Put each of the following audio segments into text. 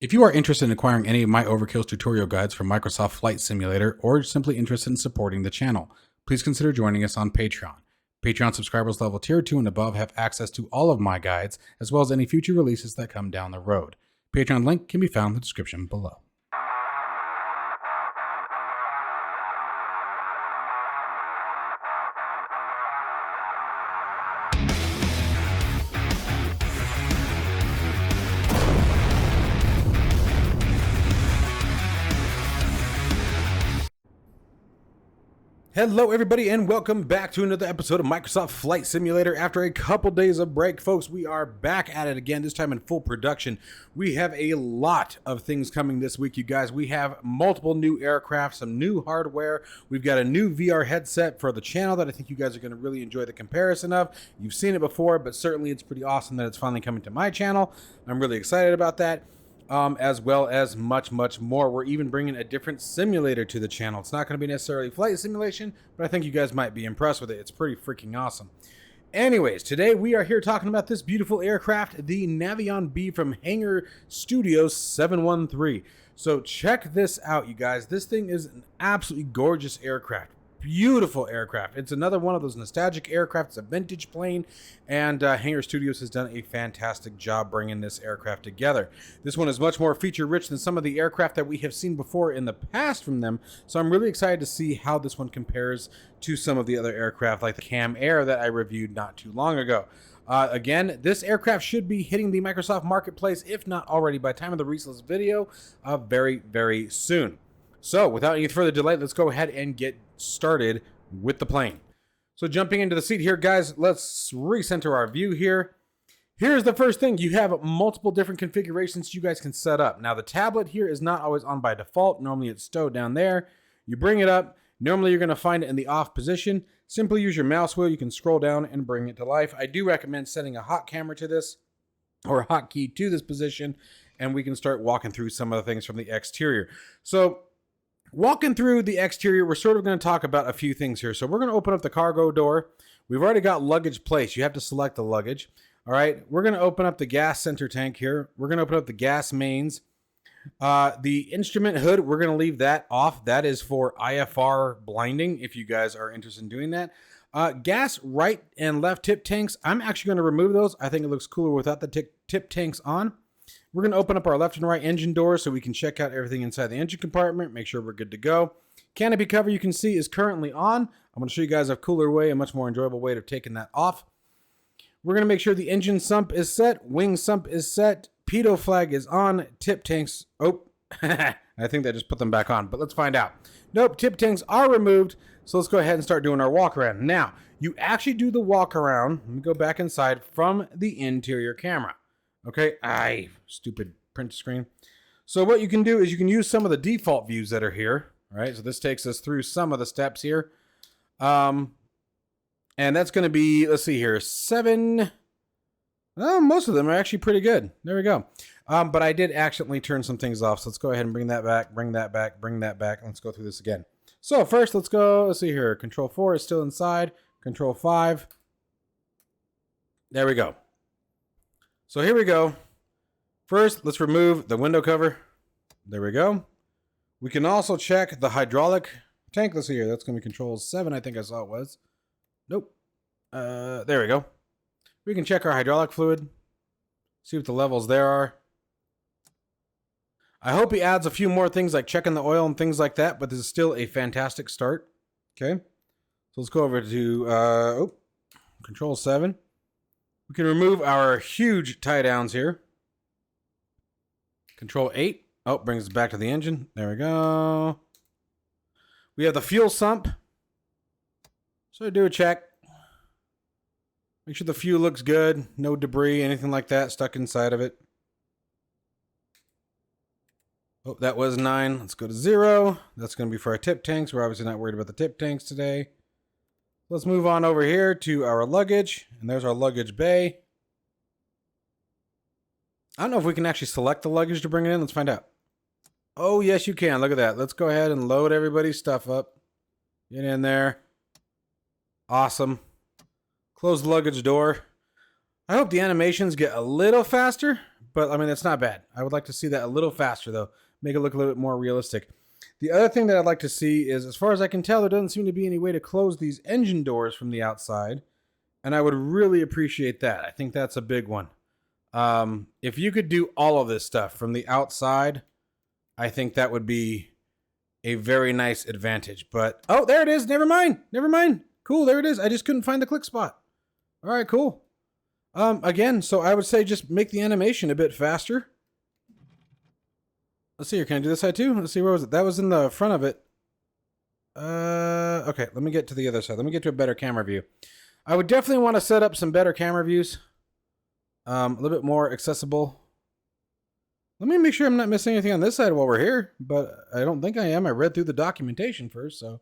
If you are interested in acquiring any of my Overkills tutorial guides from Microsoft Flight Simulator, or simply interested in supporting the channel, please consider joining us on Patreon. Patreon subscribers level tier 2 and above have access to all of my guides, as well as any future releases that come down the road. Patreon link can be found in the description below. Hello everybody and welcome back to another episode of Microsoft Flight Simulator. After a couple days of break, folks, we are back at it again, this time in full production. We have a lot of things coming this week, you guys. We have multiple new aircraft, some new hardware. We've got a new VR headset for the channel that I think you guys are going to really enjoy the comparison of. You've seen it before, but certainly it's pretty awesome that it's finally coming to my channel. I'm really excited about that. As well as much more. We're even bringing a different simulator to the channel. It's not going to be necessarily flight simulation, but I think you guys might be impressed with it. It's pretty freaking awesome. Anyways, today we are here talking about this beautiful aircraft, the Navion B from Hangar Studios 713. So check this out, you guys. This thing is an absolutely gorgeous aircraft. Beautiful aircraft. It's another one of those nostalgic aircraft. It's a vintage plane, and Hangar Studios has done a fantastic job bringing this aircraft together. This one is much more feature rich than some of the aircraft that we have seen before in the past from them, so I'm really excited to see how this one compares to some of the other aircraft like the Cam Air that I reviewed not too long ago. Again, this aircraft should be hitting the Microsoft Marketplace, if not already by the time of the release of this video, very soon. So, without any further delay, let's go ahead and get started with the plane. So, jumping into the seat here, guys, let's recenter our view here. Here's the first thing. You have multiple different configurations you guys can set up. Now, the tablet here is not always on by default. Normally, it's stowed down there. You bring it up. Normally, you're going to find it in the off position. Simply use your mouse wheel. You can scroll down and bring it to life. I do recommend setting a hot camera to this, or a hotkey to this position, and we can start walking through some of the things from the exterior. So, walking through the exterior, we're sort of going to talk about a few things here. So we're going to open up the cargo door. We've already got luggage placed. You have to select the luggage. All right. We're going to open up the gas center tank here. We're going to open up the gas mains. The instrument hood, we're going to leave that off. That is for IFR blinding, if you guys are interested in doing that. Gas right and left tip tanks, I'm actually going to remove those. I think it looks cooler without the tip tanks on. We're going to open up our left and right engine doors so we can check out everything inside the engine compartment, make sure we're good to go. Canopy cover, you can see, is currently on. I'm going to show you guys a cooler way, a much more enjoyable way of taking that off. We're going to make sure the engine sump is set, wing sump is set, pitot flag is on, tip tanks, oh, I think they just put them back on, but let's find out. Nope, tip tanks are removed, so let's go ahead and start doing our walk around. Now, you actually do the walk around, let me go back inside, from the interior camera. Okay, stupid print screen. So what you can do is you can use some of the default views that are here. All right, so this takes us through some of the steps here. And that's going to be, let's see here, 7. Most of them are actually pretty good. There we go. But I did accidentally turn some things off. So let's go ahead and bring that back, bring that back, bring that back. Let's go through this again. So first, let's see here. Control 4 is still inside. Control 5. There we go. So here we go. First, let's remove the window cover. There we go. We can also check the hydraulic tank. Let's see here. That's going to be control 7, I think I saw it was. Nope. There we go. We can check our hydraulic fluid. See what the levels there are. I hope he adds a few more things like checking the oil and things like that, but this is still a fantastic start. Okay. So let's go over to control 7. We can remove our huge tie downs here. Control 8. Oh, brings us back to the engine. There we go. We have the fuel sump. So do a check. Make sure the fuel looks good. No debris, anything like that stuck inside of it. Oh, that was 9. Let's go to 0. That's going to be for our tip tanks. We're obviously not worried about the tip tanks today. Let's move on over here to our luggage. And there's our luggage bay. I don't know if we can actually select the luggage to bring it in. Let's find out. Oh, yes, you can. Look at that. Let's go ahead and load everybody's stuff up. Get in there. Awesome. Close the luggage door. I hope the animations get a little faster, but I mean, that's not bad. I would like to see that a little faster, though. Make it look a little bit more realistic. The other thing that I'd like to see is, as far as I can tell, there doesn't seem to be any way to close these engine doors from the outside. And I would really appreciate that. I think that's a big one. If you could do all of this stuff from the outside, I think that would be a very nice advantage. But, oh, there it is. Never mind. Never mind. Cool, there it is. I just couldn't find the click spot. All right, cool. Again, so I would say just make the animation a bit faster. Let's see here. Can I do this side too? Let's see, where was it? That was in the front of it. Okay, let me get to the other side. Let me get to a better camera view. I would definitely want to set up some better camera views. A little bit more accessible. Let me make sure I'm not missing anything on this side while we're here, but I don't think I am. I read through the documentation first, so.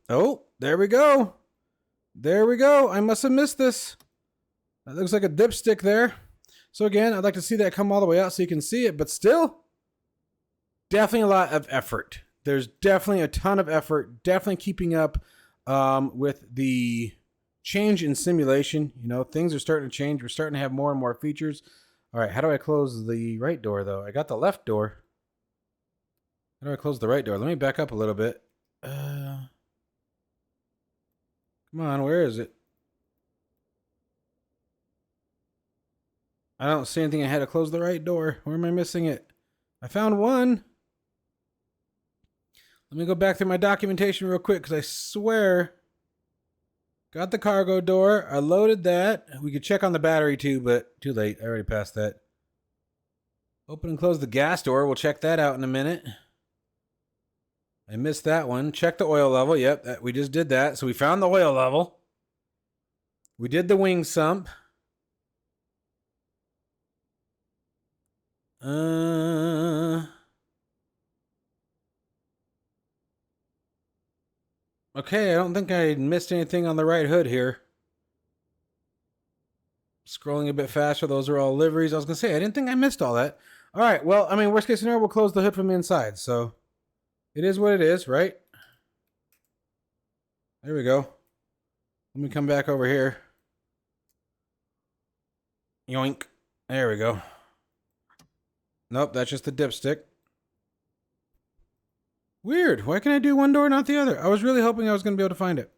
Oh, there we go. There we go. I must have missed this. That looks like a dipstick there. So again, I'd like to see that come all the way out so you can see it, but still, definitely a lot of effort. There's definitely a ton of effort, definitely keeping up with the change in simulation. You know, things are starting to change. We're starting to have more and more features. All right, how do I close the right door, though? I got the left door. How do I close the right door? Let me back up a little bit. Come on, where is it? I don't see anything. I had to close the right door. Where am I missing it? I found one. Let me go back through my documentation real quick, because I swear, got the cargo door. I loaded that. We could check on the battery too, but too late. I already passed that. Open and close the gas door. We'll check that out in a minute. I missed that one. Check the oil level. Yep, we just did that. So we found the oil level. We did the wing sump. Okay, I don't think I missed anything on the right hood here. Scrolling a bit faster. Those are all liveries. I was going to say, I didn't think I missed all that. All right, well, I mean, worst case scenario, we'll close the hood from the inside. So it is what it is, right? There we go. Let me come back over here. Yoink. There we go. Nope, that's just the dipstick. Weird. Why can I do one door, not the other? I was really hoping I was going to be able to find it.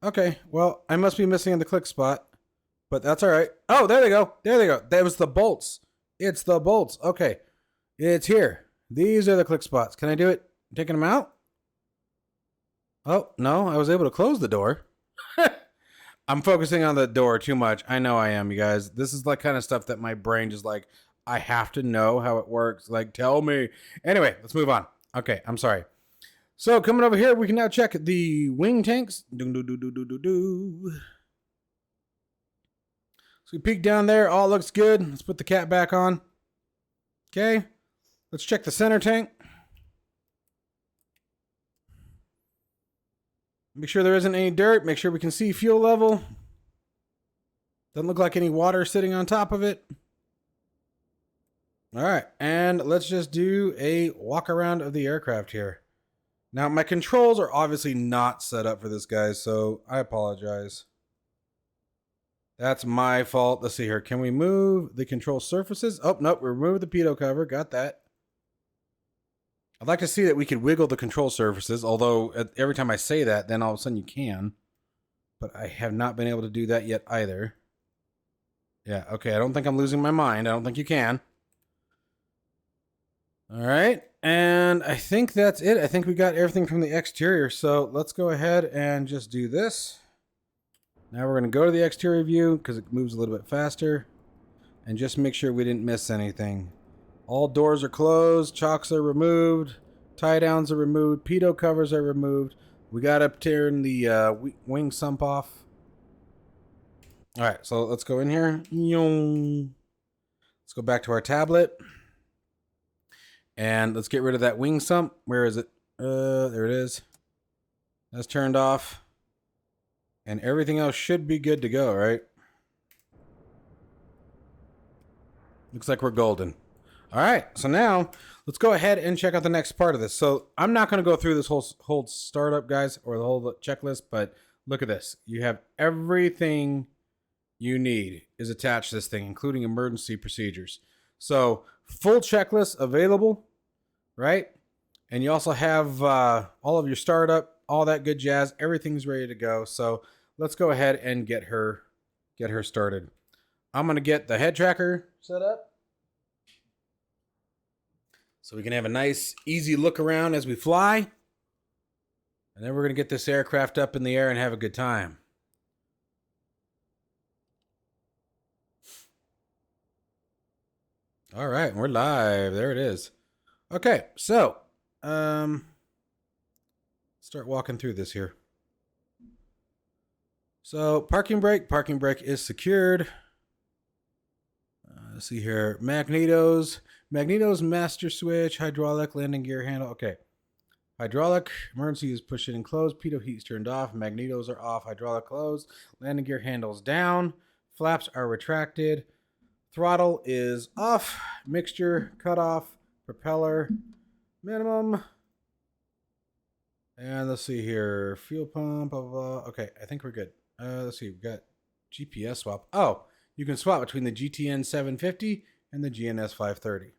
Okay, well, I must be missing the click spot. But that's all right. Oh, there they go. There they go. That was the bolts. It's the bolts. Okay. It's here. These are the click spots. Can I do it? Taking them out? Oh, no. I was able to close the door. I'm focusing on the door too much. I know I am, you guys. This is the kind of stuff that my brain just like, I have to know how it works. Like, tell me. Anyway, let's move on. Okay, I'm sorry. So coming over here, we can now check the wing tanks. So we peek down there. All looks good. Let's put the cap back on. Okay. Let's check the center tank. Make sure there isn't any dirt. Make sure we can see fuel level. Doesn't look like any water sitting on top of it. All right, and let's just do a walk around of the aircraft here. Now, my controls are obviously not set up for this, guys, so I apologize. That's my fault. Let's see here. Can we move the control surfaces? Oh, nope, we removed the pitot cover. Got that. I'd like to see that we could wiggle the control surfaces, although every time I say that, then all of a sudden you can. But I have not been able to do that yet either. Yeah, okay, I don't think I'm losing my mind. I don't think you can. All right, and I think that's it. I think we got everything from the exterior, so let's go ahead and just do this. Now we're going to go to the exterior view because it moves a little bit faster, and just make sure we didn't miss anything. All doors are closed, chocks are removed, tie downs are removed, pitot covers are removed. We got to turn the wing sump off. All right, so let's go in here. Let's go back to our tablet. And let's get rid of that wing sump. Where is it? There it is. That's turned off. And everything else should be good to go, right? Looks like we're golden. All right, so now let's go ahead and check out the next part of this. So I'm not going to go through this whole startup, guys, or the whole checklist, but look at this. You have everything you need is attached to this thing, including emergency procedures. So full checklist available, right? And you also have all of your startup, all that good jazz. Everything's ready to go. So let's go ahead and get her started. I'm going to get the head tracker set up so we can have a nice, easy look around as we fly. And then we're going to get this aircraft up in the air and have a good time. All right, we're live. There it is. Okay, so start walking through this here. So parking brake is secured. Let's see here, magnetos, master switch, hydraulic, landing gear handle. Okay, hydraulic emergency is push in and close. Pitot heat's turned off. Magnetos are off. Hydraulic closed. Landing gear handles down. Flaps are retracted. Throttle is off. Mixture cut off. Propeller minimum. And let's see here. Fuel pump. Blah, blah, blah. Okay, I think we're good. Let's see. We've got GPS swap. Oh, you can swap between the GTN 750 and the GNS 530.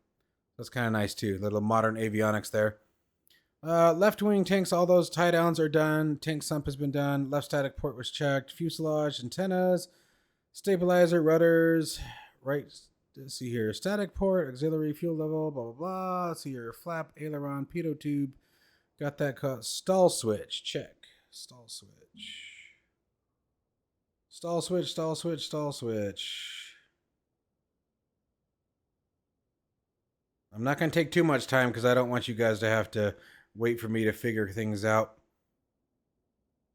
That's kind of nice too. Little modern avionics there. Left wing tanks, all those tie downs are done. Tank sump has been done. Left static port was checked. Fuselage, antennas, stabilizer, rudders. Right, let's see here. Static port, auxiliary fuel level, blah, blah, blah. Let's see here. Flap, aileron, pitot tube. Got that caught. Stall switch, check. Stall switch. Stall switch, stall switch, stall switch. I'm not going to take too much time because I don't want you guys to have to wait for me to figure things out.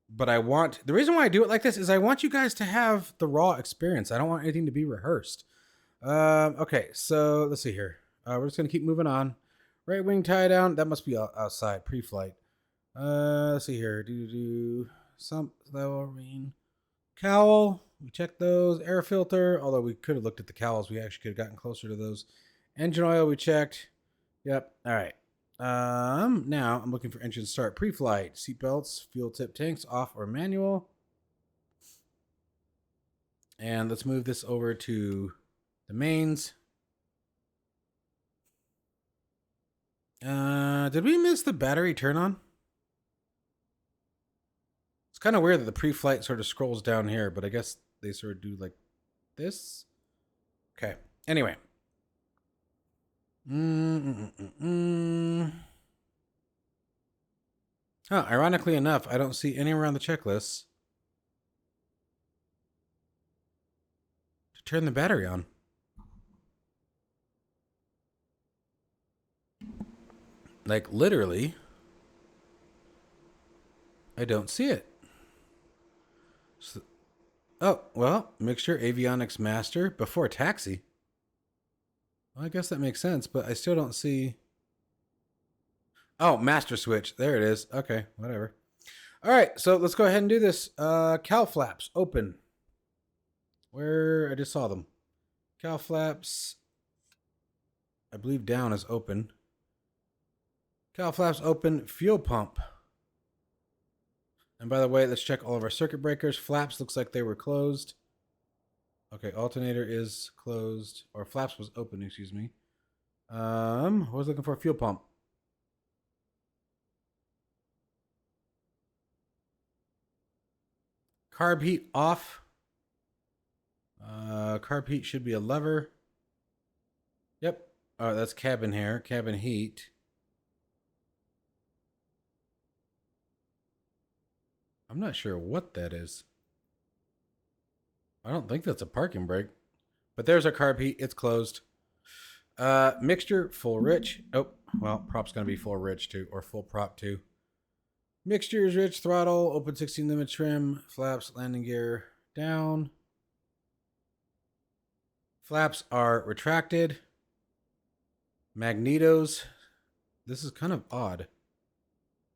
But the reason why I do it like this is I want you guys to have the raw experience. I don't want anything to be rehearsed. Okay, so let's see here. We're just going to keep moving on. Right wing tie down. That must be outside, pre-flight. Let's see here. Some lowering. Cowl. We checked those. Air filter. Although we could have looked at the cowls. We actually could have gotten closer to those. Engine oil we checked. Yep. All right. Now I'm looking for engine start. Pre-flight. Seatbelts. Fuel tip tanks off or manual. And let's move this over to the mains. Did we miss the battery turn on? It's kind of weird that the pre-flight sort of scrolls down here, but I guess they sort of do like this. Okay. Anyway. Ironically enough, I don't see anywhere on the checklist to turn the battery on. Like literally, I don't see it. So, oh, well, mixture avionics master before taxi. Well, I guess that makes sense, but I still don't see. Oh, master switch. There it is. Okay, whatever. All right, so let's go ahead and do this. Cowl flaps open. Where I just saw them. Cowl flaps. I believe down is open. Cowl flaps open. Fuel pump. And by the way, let's check all of our circuit breakers. Flaps looks like they were closed. Okay, alternator is closed. Or flaps was open, excuse me. I was looking for a fuel pump. Carb heat off. Carb heat should be a lever. Yep. Oh, that's cabin air. Cabin heat. I'm not sure what that is. I don't think that's a parking brake. But there's our carb heat. It's closed. Mixture, full rich. Oh, well, prop's going to be full rich too. Or full prop too. Mixture is rich. Throttle. Open 16 limit trim. Flaps. Landing gear down. Flaps are retracted. Magnetos. This is kind of odd.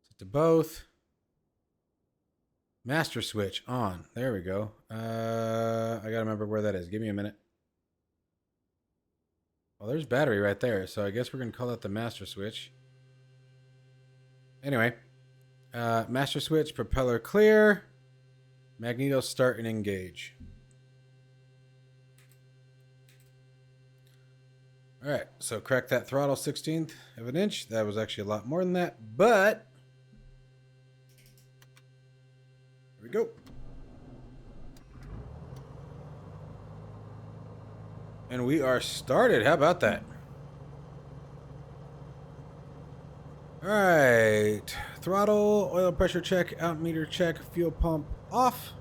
Set to both. Master switch on. There we go. I gotta remember where that is. Give me a minute. Well, there's battery right there, so I guess we're gonna call that the master switch. Anyway, master switch, propeller clear. Magneto start and engage. All right, so crack that throttle 16th of an inch. That was actually a lot more than that, but here we go. And we are started. How about that? All right, throttle, oil pressure check, altimeter check, fuel pump off.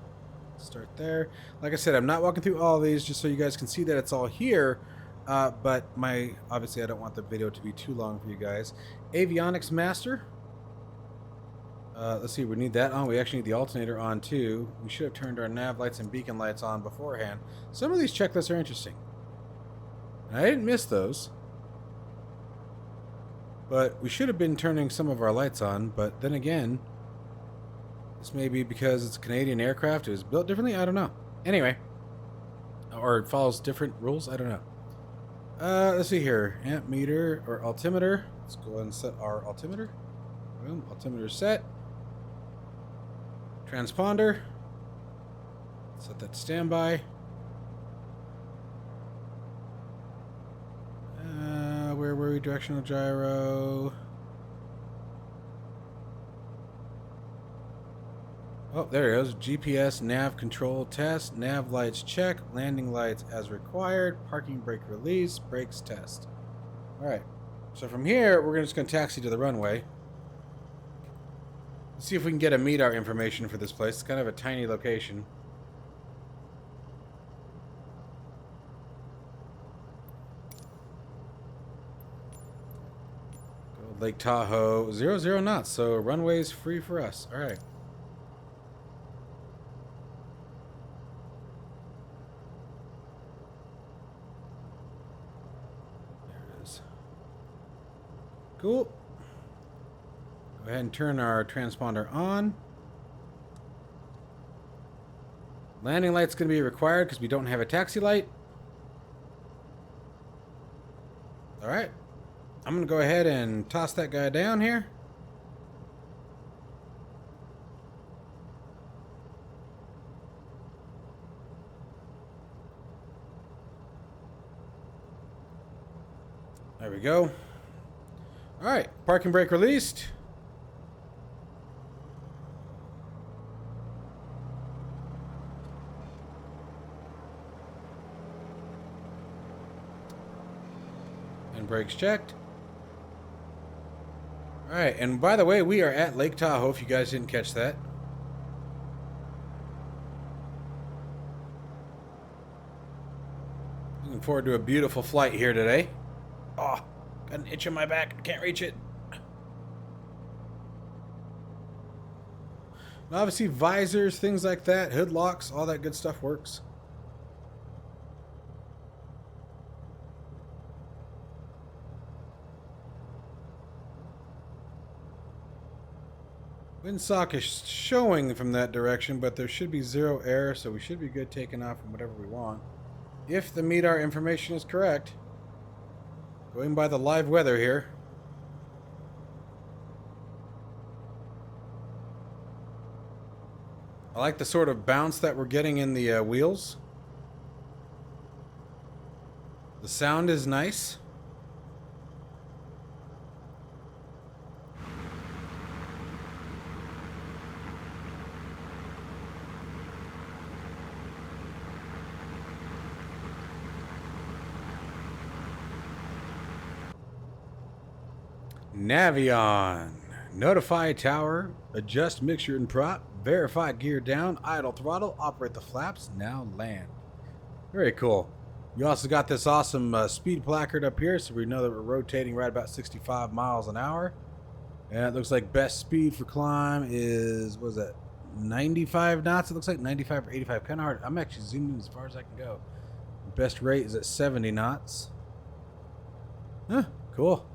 Start there. Like I said, I'm not walking through all of these just so you guys can see that it's all here. But obviously I don't want the video to be too long for you guys. Avionics master. Let's see, we need that on. We actually need the alternator on too. We should have turned our nav lights and beacon lights on beforehand. Some of these checklists are interesting. And I didn't miss those. But we should have been turning some of our lights on. But then again, this may be because it's a Canadian aircraft. It was built differently. I don't know. Anyway. Or it follows different rules. I don't know. Let's see here. Amp meter or altimeter. Let's go ahead and set our altimeter. Boom. Altimeter set. Transponder. Set that to standby. Where were we? Directional gyro. Oh, there it goes. GPS, nav control test, nav lights check, landing lights as required, parking brake release, brakes test. Alright, so from here, we're just going to taxi to the runway. Let's see if we can get a MEDAR information for this place. It's kind of a tiny location. Go Lake Tahoe, 00 knots, so runway's free for us. Alright. Cool. Go ahead and turn our transponder on. Landing light's going to be required because we don't have a taxi light. Alright. I'm going to go ahead and toss that guy down here. There we go. Alright, parking brake released. And brakes checked. Alright, and by the way, we are at Lake Tahoe, if you guys didn't catch that. Looking forward to a beautiful flight here today. Oh, got an itch in my back. Can't reach it. And obviously, visors, things like that, hood locks, all that good stuff works. Windsock is showing from that direction, but there should be zero air, so we should be good taking off from whatever we want. If the MEDAR information is correct. Going by the live weather here. I like the sort of bounce that we're getting in the wheels. The sound is nice. Navion. Notify tower. Adjust mixture and prop. Verify gear down. Idle throttle. Operate the flaps. Now land. Very cool. You also got this awesome speed placard up here, so we know that we're rotating right about 65 miles an hour. And it looks like best speed for climb is, what is that, 95 knots? It looks like 95 or 85. Kind of hard. I'm actually zooming as far as I can go. Best rate is at 70 knots. Huh, cool.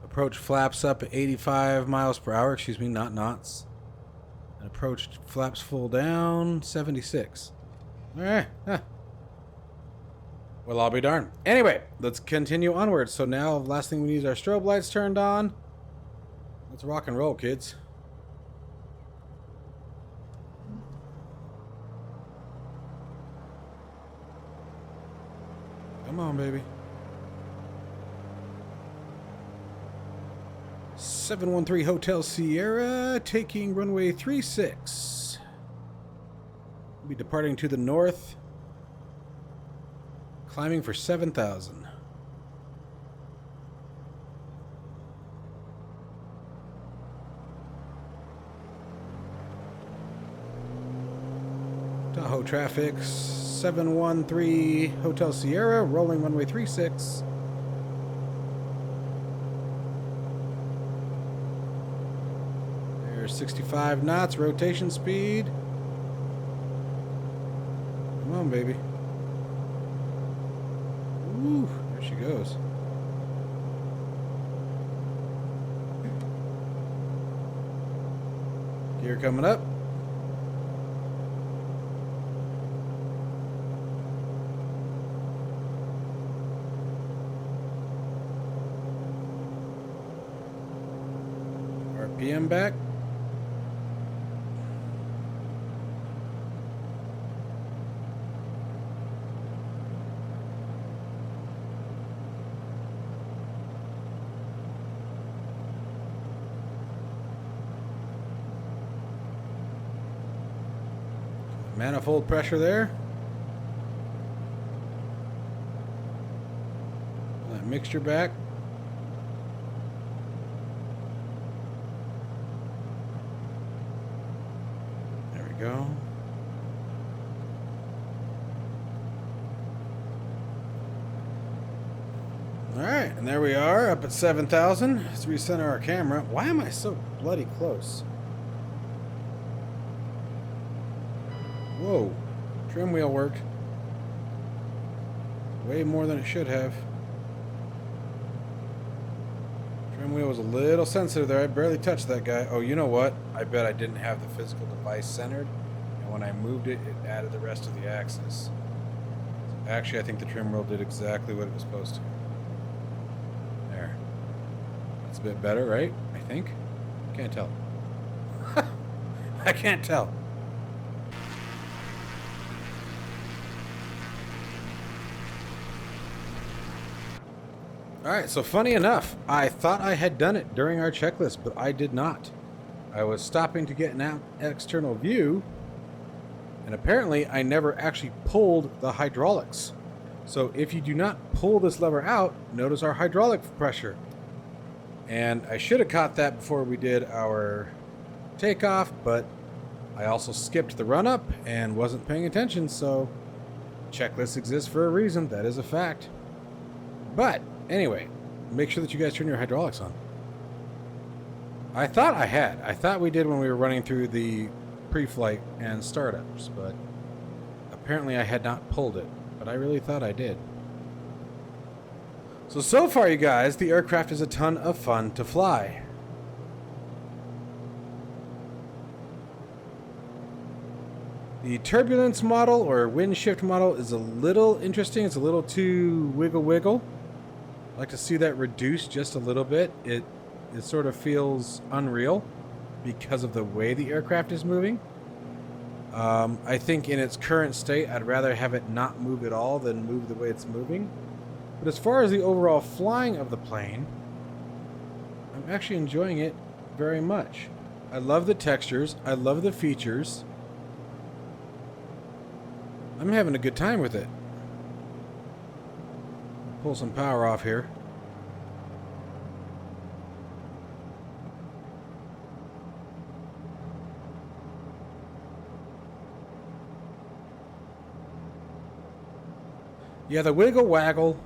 Approach flaps up at 85 miles per hour. Excuse me, not knots. And approach flaps full down, 76. All right. Huh. Well, I'll be darned. Anyway, let's continue onwards. So now, last thing we need is our strobe lights turned on. Let's rock and roll, kids. Come on, baby. 713 Hotel Sierra, taking runway 36. We'll be departing to the north, climbing for 7,000. Tahoe traffic, 713 Hotel Sierra, rolling runway 36. There's 65 knots, rotation speed. Come on, baby. Ooh, there she goes. Gear coming up. RPM back. Manifold pressure there. That mixture back. There we go. All right, and there we are up at 7,000. Let's recenter our camera. Why am I so bloody close? Whoa, trim wheel worked. Way more than it should have. Trim wheel was a little sensitive there. I barely touched that guy. Oh, you know what? I bet I didn't have the physical device centered. And when I moved it, it added the rest of the axis. Actually, I think the trim wheel did exactly what it was supposed to. There. That's a bit better, right? I think. Can't tell. I can't tell. Alright, so funny enough, I thought I had done it during our checklist, but I did not. I was stopping to get an external view, and apparently I never actually pulled the hydraulics. So if you do not pull this lever out, notice our hydraulic pressure. And I should have caught that before we did our takeoff, but I also skipped the run-up and wasn't paying attention, so checklist exists for a reason. That is a fact. But anyway, make sure that you guys turn your hydraulics on. I thought I had. I thought we did when we were running through the pre-flight and startups, but apparently I had not pulled it. But I really thought I did. So far, you guys, the aircraft is a ton of fun to fly. The turbulence model or wind shift model is a little interesting. It's a little too wiggle. I'd like to see that reduced just a little bit. It sort of feels unreal because of the way the aircraft is moving. I think in its current state, I'd rather have it not move at all than move the way it's moving. But as far as the overall flying of the plane, I'm actually enjoying it very much. I love the textures. I love the features. I'm having a good time with it. Pull some power off here. Yeah, the wiggle waggle.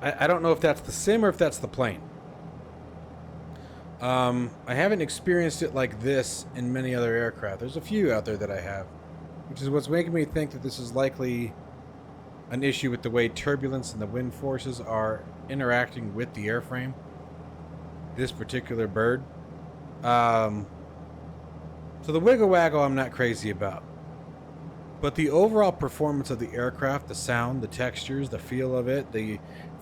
I don't know if that's the sim or if that's the plane. I haven't experienced it like this in many other aircraft. There's a few out there that I have, which is what's making me think that this is likely an issue with the way turbulence and the wind forces are interacting with the airframe. This particular bird. So the wiggle waggle I'm not crazy about. But the overall performance of the aircraft, the sound, the textures, the feel of it, the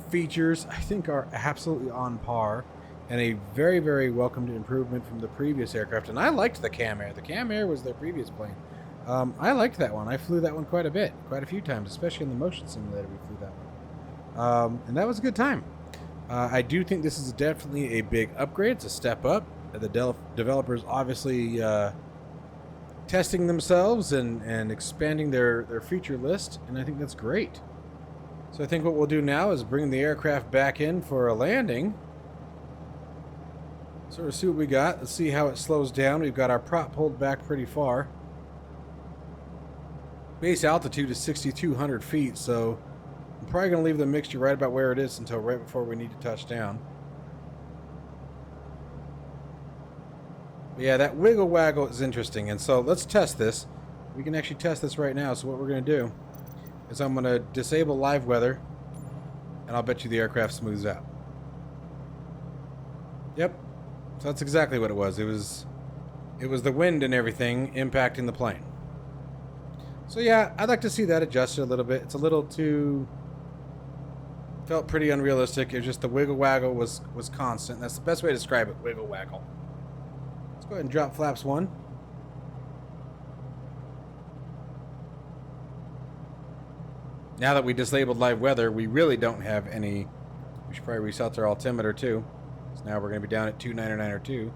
features, I think are absolutely on par. And a very, very welcomed improvement from the previous aircraft. And I liked the Cam Air. The Cam Air was their previous plane. I liked that one. I flew that one quite a bit, quite a few times, especially in the motion simulator we flew that one. And that was a good time. I do think this is definitely a big upgrade. It's a step up. The developers obviously testing themselves and expanding their feature list, and I think that's great. So I think what we'll do now is bring the aircraft back in for a landing. Sort of see what we got. Let's see how it slows down. We've got our prop pulled back pretty far. Base altitude is 6,200 feet, so I'm probably going to leave the mixture right about where it is until right before we need to touch down. But yeah, that wiggle waggle is interesting, and so let's test this. We can actually test this right now. So what we're going to do is I'm going to disable live weather, and I'll bet you the aircraft smooths out. Yep. So that's exactly what it was. It was the wind and everything impacting the plane. So yeah, I'd like to see that adjusted a little bit. It's a little too... felt pretty unrealistic. It was just the wiggle waggle was constant. That's the best way to describe it, wiggle waggle. Let's go ahead and drop flaps 1. Now that we disabled live weather, we really don't have any... We should probably reset our altimeter too. So now we're going to be down at 29902.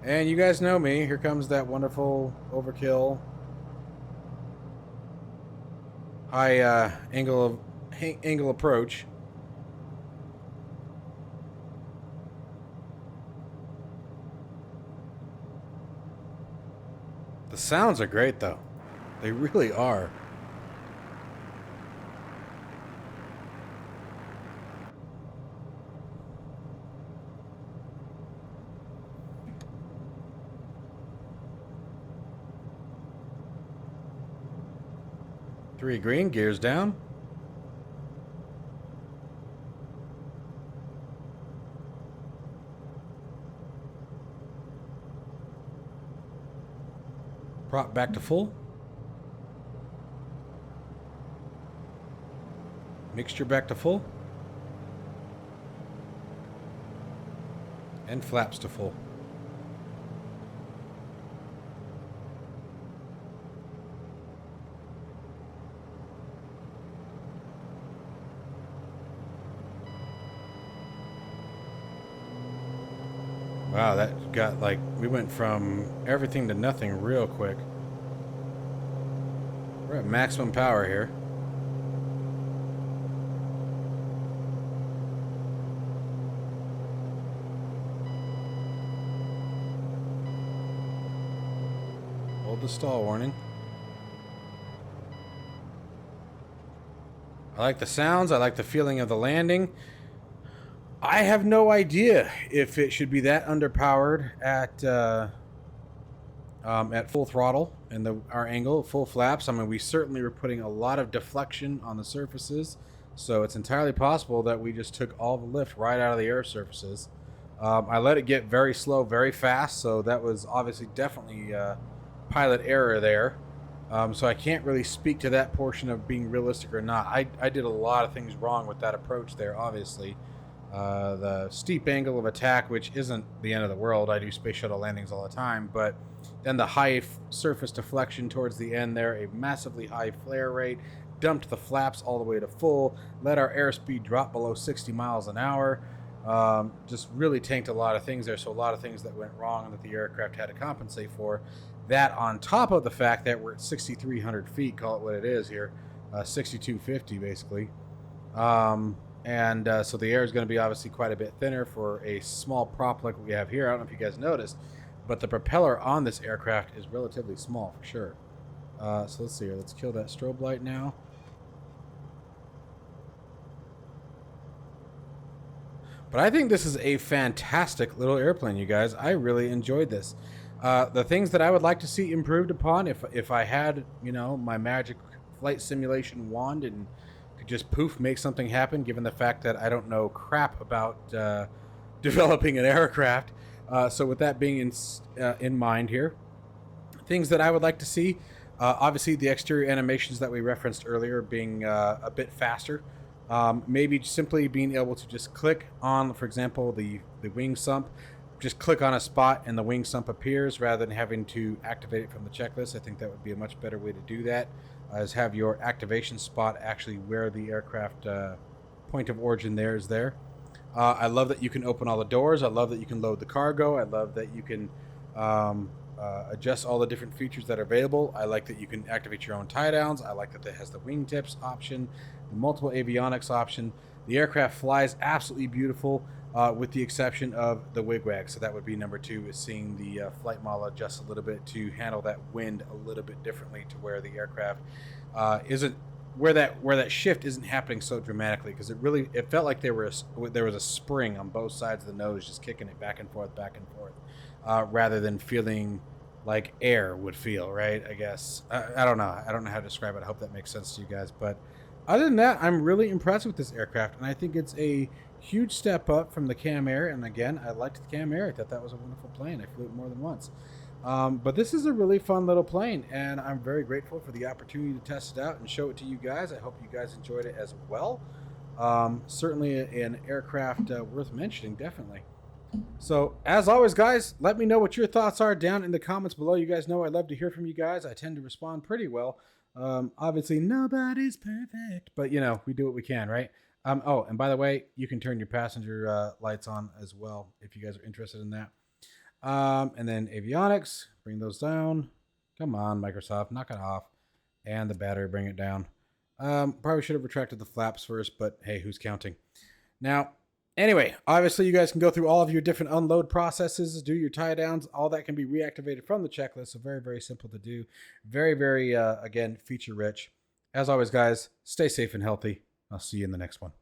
And you guys know me. Here comes that wonderful overkill... high angle approach. The sounds are great though. They really are. Three green, gears down. Prop back to full. Mixture back to full. And flaps to full. Wow, that got like, we went from everything to nothing real quick. We're at maximum power here. Hold the stall warning. I like the sounds, I like the feeling of the landing. I have no idea if it should be that underpowered at full throttle and our angle, full flaps. I mean, we certainly were putting a lot of deflection on the surfaces, so it's entirely possible that we just took all the lift right out of the air surfaces. I let it get very slow, very fast, so that was obviously definitely pilot error there. So I can't really speak to that portion of being realistic or not. I did a lot of things wrong with that approach there, obviously. The steep angle of attack, which isn't the end of the world. I do space shuttle landings all the time, but then the high surface deflection towards the end there, a massively high flare rate, dumped the flaps all the way to full, let our airspeed drop below 60 miles an hour, just really tanked a lot of things there. So a lot of things that went wrong that the aircraft had to compensate for. That on top of the fact that we're at 6,300 feet, call it what it is here, 6,250 basically. So the air is going to be obviously quite a bit thinner for a small prop like we have here. I don't know if you guys noticed, but the propeller on this aircraft is relatively small for sure. So let's see here. Let's kill that strobe light now. But I think this is a fantastic little airplane, you guys. I really enjoyed this. The things that I would like to see improved upon, if I had, you know, my magic flight simulation wand and could just poof make something happen, given the fact that I don't know crap about developing an aircraft. So with that being in mind here, things that I would like to see, obviously the exterior animations that we referenced earlier being a bit faster. Maybe simply being able to just click on, for example, the wing sump, just click on a spot and the wing sump appears rather than having to activate it from the checklist. I think that would be a much better way to do that, is have your activation spot actually where the aircraft point of origin there is there. I love that you can open all the doors. I love that you can load the cargo. I love that you can adjust all the different features that are available. I like that you can activate your own tie downs. I like that it has the wingtips option, the multiple avionics option. The aircraft flies absolutely beautiful, with the exception of the wigwag. So that would be number 2, is seeing the flight model adjust a little bit to handle that wind a little bit differently, to where the aircraft isn't where that shift isn't happening so dramatically, because it felt like there was a spring on both sides of the nose, just kicking it back and forth, rather than feeling like air would feel, right? I guess I don't know how to describe it. I hope that makes sense to you guys. But other than that, I'm really impressed with this aircraft, and I think it's a huge step up from the Cam Air. And again, I liked the Cam Air. I thought that was a wonderful plane. I flew it more than once. But this is a really fun little plane, and I'm very grateful for the opportunity to test it out and show it to you guys. I hope you guys enjoyed it as well. Certainly an aircraft worth mentioning, definitely. So, as always, guys, let me know what your thoughts are down in the comments below. You guys know I love to hear from you guys. I tend to respond pretty well. Obviously, nobody's perfect, but, we do what we can, right? Oh, and by the way, you can turn your passenger lights on as well if you guys are interested in that. And then avionics, bring those down. Come on, Microsoft, knock it off. And the battery, bring it down. Probably should have retracted the flaps first, but hey, who's counting? Now, anyway, obviously you guys can go through all of your different unload processes, do your tie downs. All that can be reactivated from the checklist. So very, very simple to do. Very, very, again, feature rich. As always, guys, stay safe and healthy. I'll see you in the next one.